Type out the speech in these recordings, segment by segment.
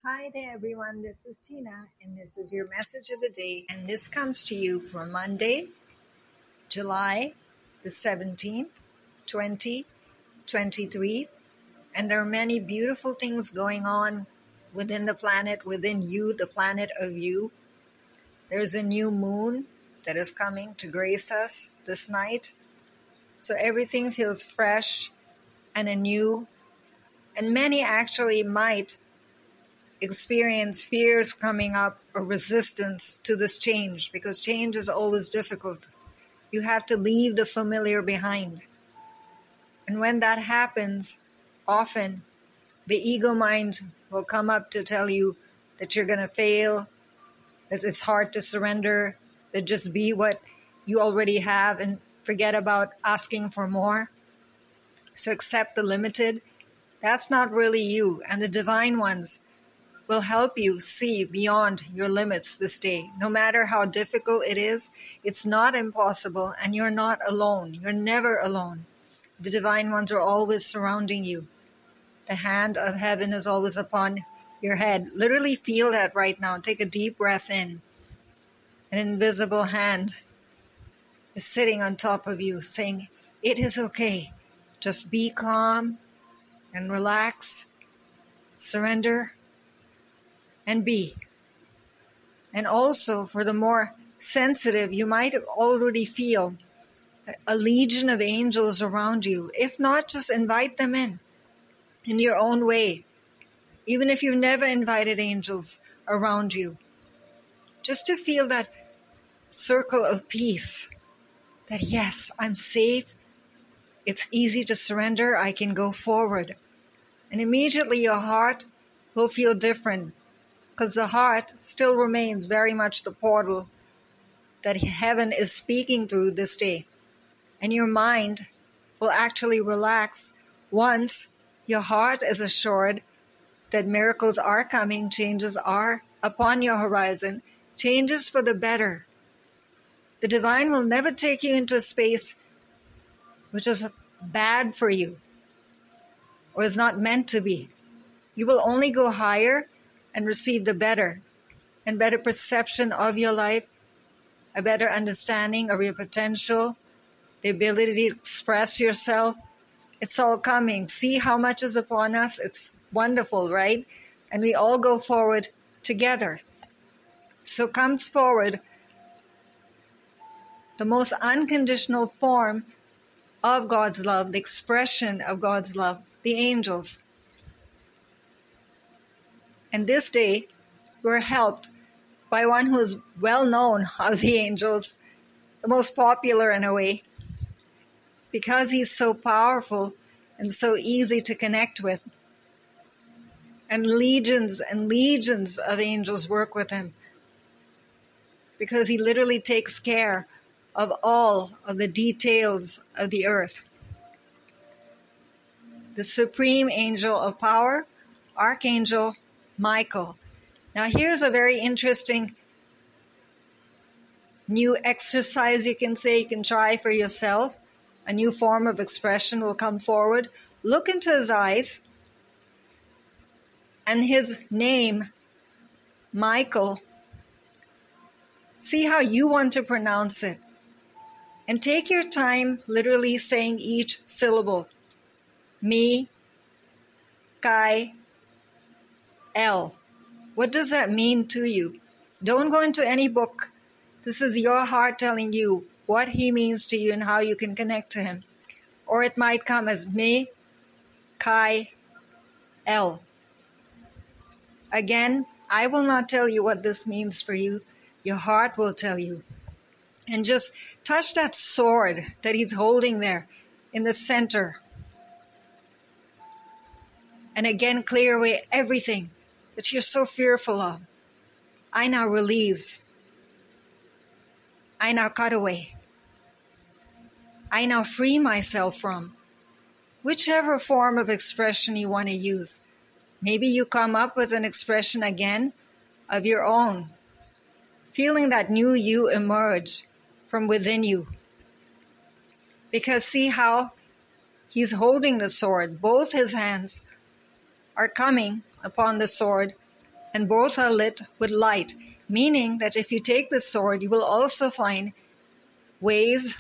Hi there, everyone. This is Tina, and this is your message of the day. And this comes to you for Monday, July the 17th, 2023. And there are many beautiful things going on within the planet, within you, the planet of you. There's a new moon that is coming to grace us this night. So everything feels fresh and anew. And many actually might experience fears coming up or resistance to this change, because change is always difficult. You have to leave the familiar behind. And when that happens, often the ego mind will come up to tell you that you're going to fail, that it's hard to surrender, that just be what you already have and forget about asking for more. So accept the limited. That's not really you. And the divine ones will help you see beyond your limits this day. No matter how difficult it is, it's not impossible, and you're not alone. You're never alone. The divine ones are always surrounding you. The hand of heaven is always upon your head. Literally feel that right now. Take a deep breath in. An invisible hand is sitting on top of you saying, it is okay. Just be calm and relax. Surrender. And be. And also, for the more sensitive, you might already feel a legion of angels around you. If not, just invite them in your own way. Even if you've never invited angels around you. Just to feel that circle of peace. That yes, I'm safe. It's easy to surrender. I can go forward. And immediately your heart will feel different. Because the heart still remains very much the portal that heaven is speaking through this day. And your mind will actually relax once your heart is assured that miracles are coming, changes are upon your horizon, changes for the better. The divine will never take you into a space which is bad for you or is not meant to be. You will only go higher and receive the better and better perception of your life, a better understanding of your potential, the ability to express yourself. It's all coming. See how much is upon us? It's wonderful, right? And we all go forward together. So comes forward the most unconditional form of God's love, the expression of God's love, the angels. And this day, we're helped by one who is well known of the angels, the most popular in a way, because he's so powerful and so easy to connect with. And legions of angels work with him, because he literally takes care of all of the details of the earth. The supreme angel of power, Archangel Michael. Now here's a very interesting new exercise you can try for yourself. A new form of expression will come forward. Look into his eyes, and his name, Michael. See how you want to pronounce it. And take your time literally saying each syllable. Me, Kai, L. What does that mean to you? Don't go into any book. This is your heart telling you what he means to you and how you can connect to him. Or it might come as me, Kai, L. Again, I will not tell you what this means for you. Your heart will tell you. And just touch that sword that he's holding there in the center. And again, clear away everything that you're so fearful of. I now release. I now cut away. I now free myself from whichever form of expression you want to use. Maybe you come up with an expression again of your own, feeling that new you emerge from within you. Because see how he's holding the sword. Both his hands are coming upon the sword and both are lit with light, meaning that if you take the sword, you will also find ways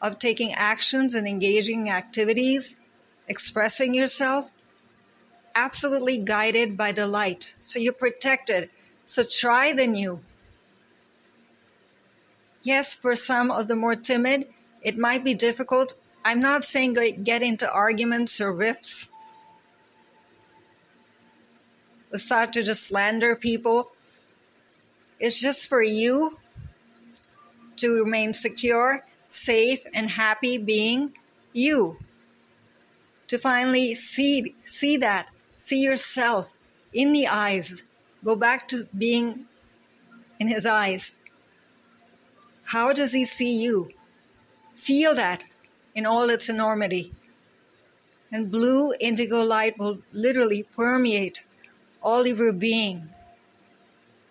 of taking actions and engaging in activities, expressing yourself, absolutely guided by the light. So you're protected. So try the new. Yes, for some of the more timid, it might be difficult. I'm not saying get into arguments or rifts. Start to just slander people. It's just for you to remain secure, safe, and happy being you. To finally see that, see yourself in the eyes. Go back to being in his eyes. How does he see you? Feel that in all its enormity. And blue indigo light will literally permeate all of your being,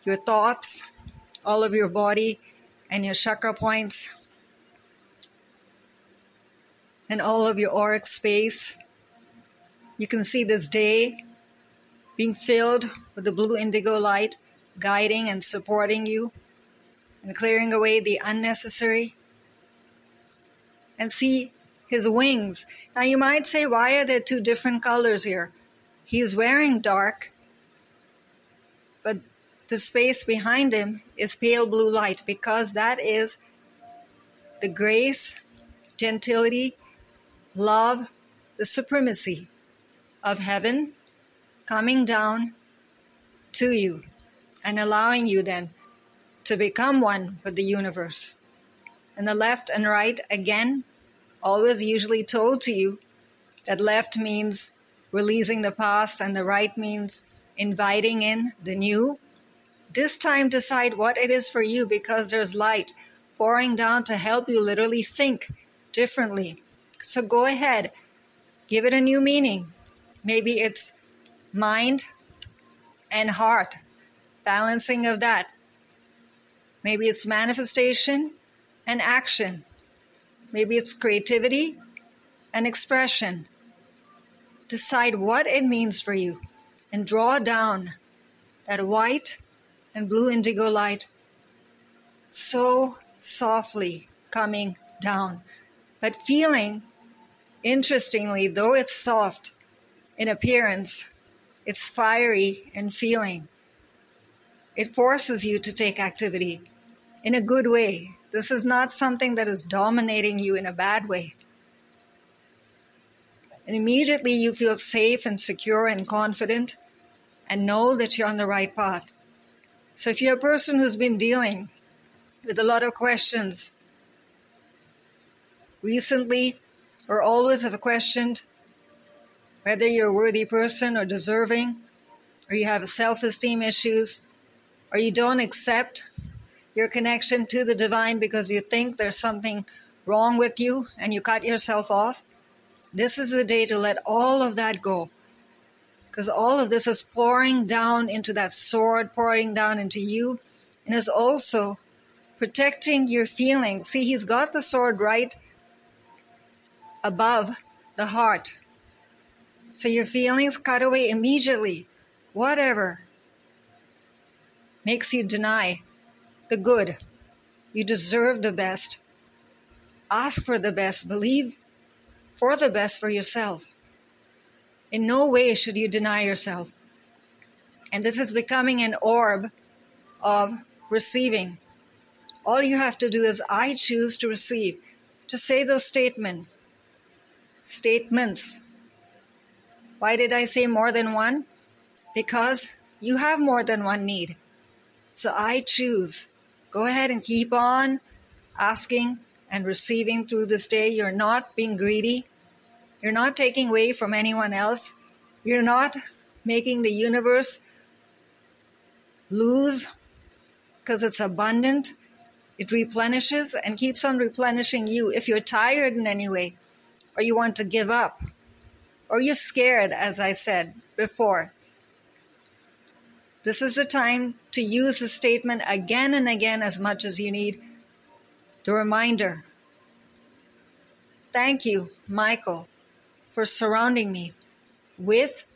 your thoughts, all of your body, and your chakra points, and all of your auric space. You can see this day being filled with the blue indigo light, guiding and supporting you, and clearing away the unnecessary. And see his wings. Now you might say, why are there two different colors here? He's wearing dark, but the space behind him is pale blue light, because that is the grace, gentility, love, the supremacy of heaven coming down to you and allowing you then to become one with the universe. And the left and right, again, always usually told to you that left means releasing the past and the right means inviting in the new. This time decide what it is for you, because there's light pouring down to help you literally think differently. So go ahead, give it a new meaning. Maybe it's mind and heart, balancing of that. Maybe it's manifestation and action. Maybe it's creativity and expression. Decide what it means for you and draw down that white and blue indigo light so softly coming down, but feeling, interestingly, though it's soft in appearance, it's fiery in feeling. It forces you to take activity in a good way. This is not something that is dominating you in a bad way. And immediately you feel safe and secure and confident and know that you're on the right path. So if you're a person who's been dealing with a lot of questions recently, or always have questioned whether you're a worthy person or deserving, or you have self-esteem issues, or you don't accept your connection to the divine because you think there's something wrong with you and you cut yourself off, this is the day to let all of that go. Because all of this is pouring down into that sword, pouring down into you, and is also protecting your feelings. See, he's got the sword right above the heart. So your feelings cut away immediately. Whatever makes you deny the good. You deserve the best. Ask for the best. Believe for the best for yourself. In no way should you deny yourself. And this is becoming an orb of receiving. All you have to do is, I choose to receive. Just say those statements. Why did I say more than one? Because you have more than one need. So I choose. Go ahead and keep on asking and receiving through this day. You're not being greedy. You're not taking away from anyone else. You're not making the universe lose, because it's abundant. It replenishes and keeps on replenishing you. If you're tired in any way, or you want to give up, or you're scared, as I said before, this is the time to use the statement again and again as much as you need. The reminder. Thank you, Michael, for surrounding me with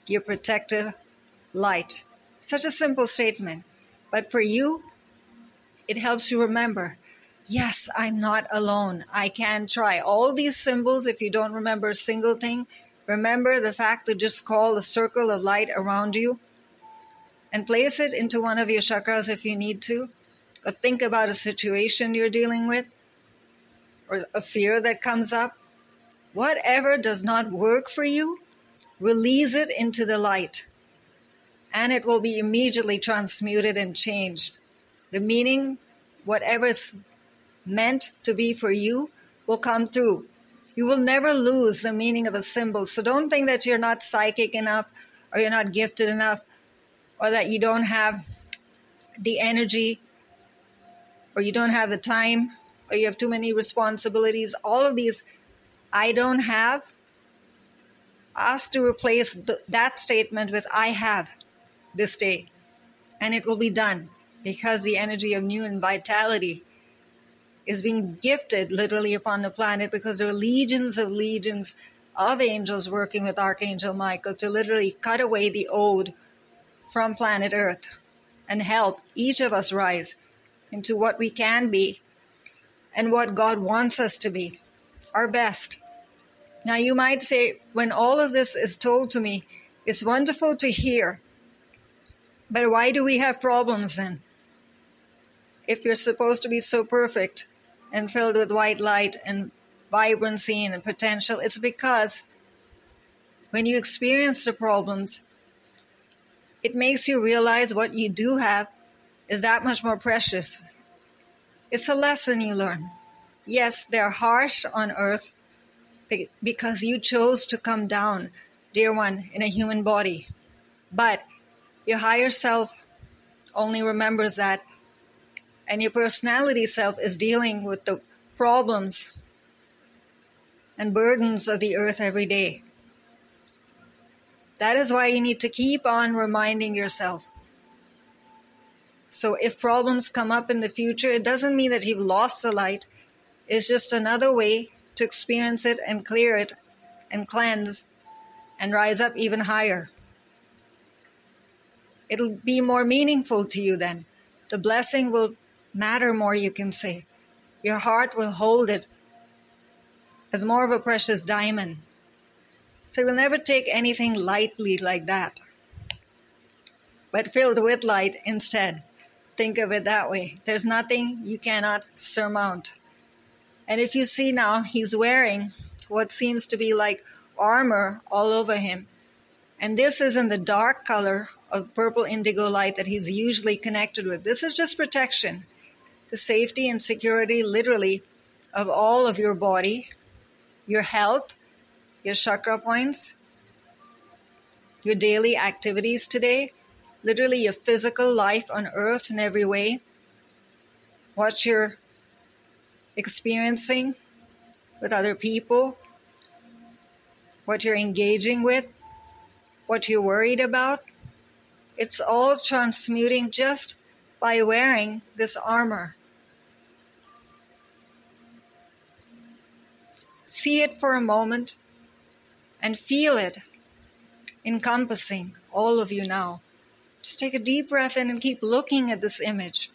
your protective light. Such a simple statement. But for you, it helps you remember, yes, I'm not alone. I can try. All these symbols, if you don't remember a single thing, remember the fact to just call a circle of light around you and place it into one of your chakras if you need to. Or think about a situation you're dealing with or a fear that comes up. Whatever does not work for you, release it into the light, and it will be immediately transmuted and changed. The meaning, whatever it's meant to be for you, will come through. You will never lose the meaning of a symbol. So don't think that you're not psychic enough, or you're not gifted enough, or that you don't have the energy, or you don't have the time, or you have too many responsibilities. All of these I don't have, ask to replace that statement with I have this day. And it will be done, because the energy of new and vitality is being gifted literally upon the planet, because there are legions of angels working with Archangel Michael to literally cut away the old from planet Earth and help each of us rise into what we can be and what God wants us to be, our best. Now you might say, when all of this is told to me, it's wonderful to hear, but why do we have problems then? If you're supposed to be so perfect and filled with white light and vibrancy and potential, it's because when you experience the problems, it makes you realize what you do have is that much more precious. It's a lesson you learn. Yes, they're harsh on earth because you chose to come down, dear one, in a human body. But your higher self only remembers that, and your personality self is dealing with the problems and burdens of the earth every day. That is why you need to keep on reminding yourself. So if problems come up in the future, it doesn't mean that you've lost the light. It's just another way to experience it and clear it and cleanse and rise up even higher. It'll be more meaningful to you then. The blessing will matter more, you can say. Your heart will hold it as more of a precious diamond. So you'll never take anything lightly like that, but filled with light instead. Think of it that way. There's nothing you cannot surmount. And if you see now, he's wearing what seems to be like armor all over him. And this is in the dark color of purple indigo light that he's usually connected with. This is just protection, the safety and security literally of all of your body, your health, your chakra points, your daily activities today, literally your physical life on earth in every way, what you're experiencing with other people, what you're engaging with, what you're worried about. It's all transmuting just by wearing this armor. See it for a moment and feel it encompassing all of you now. Just take a deep breath in and keep looking at this image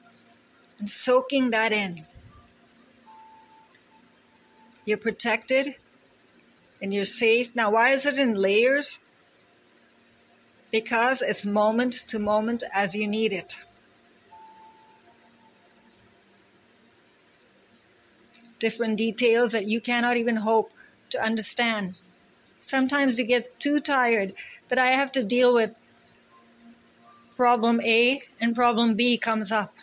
and soaking that in. You're protected and you're safe. Now, why is it in layers? Because it's moment to moment as you need it. Different details that you cannot even hope to understand. Sometimes you get too tired that I have to deal with problem A and problem B comes up.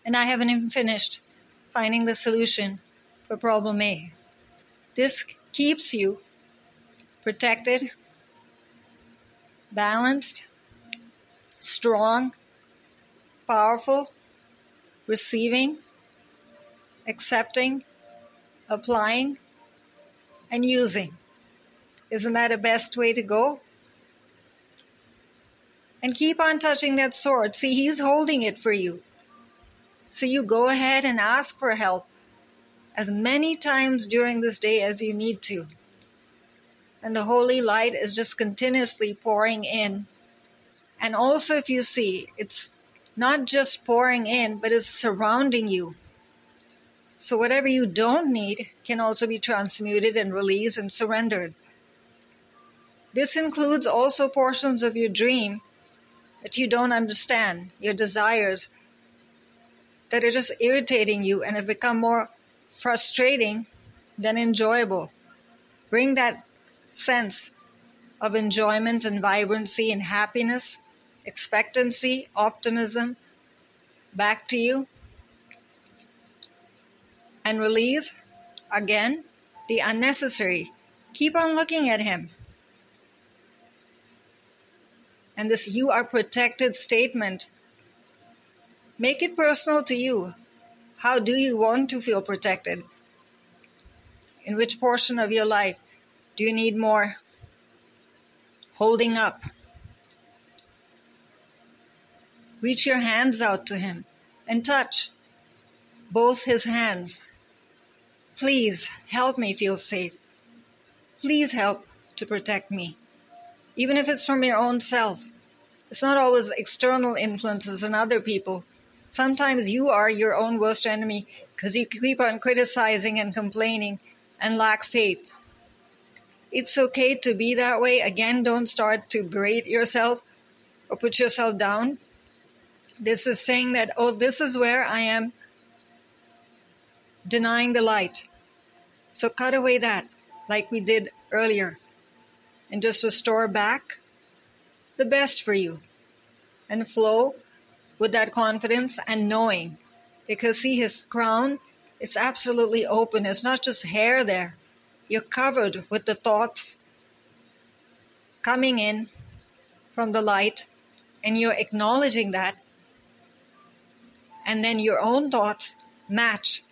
And I haven't even finished finding the solution for problem A. This keeps you protected, balanced, strong, powerful, receiving, accepting, applying, and using. Isn't that a best way to go? And keep on touching that sword. See, he's holding it for you. So you go ahead and ask for help as many times during this day as you need to. And the holy light is just continuously pouring in And also if you see, it's not just pouring in, but it's surrounding you. So whatever you don't need can also be transmuted and released and surrendered. This includes also portions of your dream that you don't understand, your desires that are just irritating you and have become more frustrating than enjoyable. Bring that sense of enjoyment and vibrancy and happiness, expectancy, optimism back to you. And release, again, the unnecessary. Keep on looking at him. And this "you are protected" statement, make it personal to you. How do you want to feel protected? In which portion of your life do you need more holding up? Reach your hands out to him and touch both his hands. Please help me feel safe. Please help to protect me. Even if it's from your own self. It's not always external influences and other people. Sometimes you are your own worst enemy because you keep on criticizing and complaining and lack faith. It's okay to be that way. Again, don't start to berate yourself or put yourself down. This is saying that, oh, this is where I am denying the light. So cut away that, like we did earlier, and just restore back the best for you and flow with that confidence and knowing. Because see, his crown, it's absolutely open. It's not just hair there. You're covered with the thoughts coming in from the light, and you're acknowledging that. And then your own thoughts match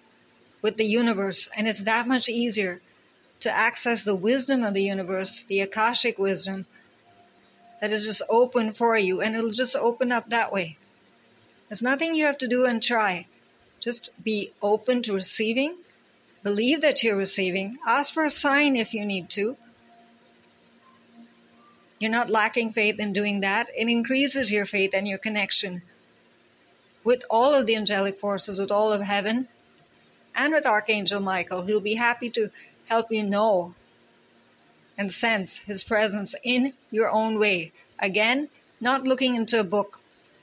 with the universe, and it's that much easier to access the wisdom of the universe, the Akashic wisdom, that is just open for you, and it'll just open up that way. There's nothing you have to do and try. Just be open to receiving. Believe that you're receiving. Ask for a sign if you need to. You're not lacking faith in doing that. It increases your faith and your connection with all of the angelic forces, with all of heaven, and with Archangel Michael, who'll be happy to help you know and sense his presence in your own way. Again, not looking into a book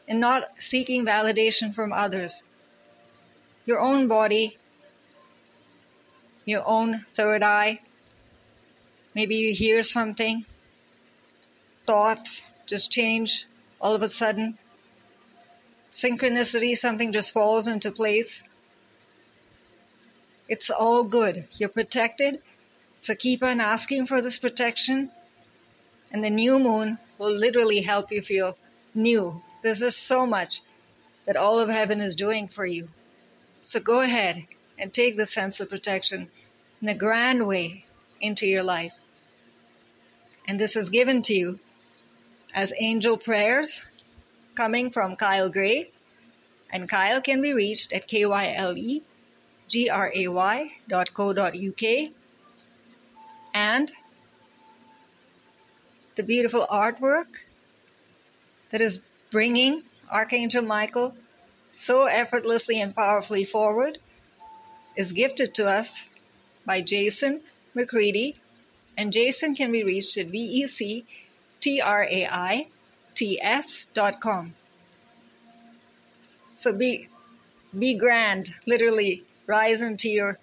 and not seeking validation from others. Your own body, your own third eye. Maybe you hear something. Thoughts just change all of a sudden. Synchronicity, something just falls into place. It's all good. You're protected. So keep on asking for this protection. And the new moon will literally help you feel new. There's just so much that all of heaven is doing for you. So go ahead and take the sense of protection in a grand way into your life. And this is given to you as angel prayers coming from Kyle Gray. And Kyle can be reached at kylegray.co.uk. And the beautiful artwork that is bringing Archangel Michael so effortlessly and powerfully forward is gifted to us by JASON MCREADIE, and Jason can be reached at vectraits.com. So be grand, literally rise into your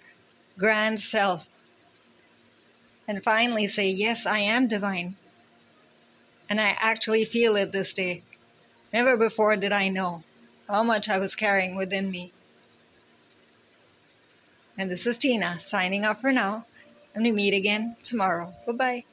grand self. And finally say, yes, I am divine. And I actually feel it this day. Never before did I know how much I was carrying within me. And this is Tina, signing off for now. And we meet again tomorrow. Bye-bye.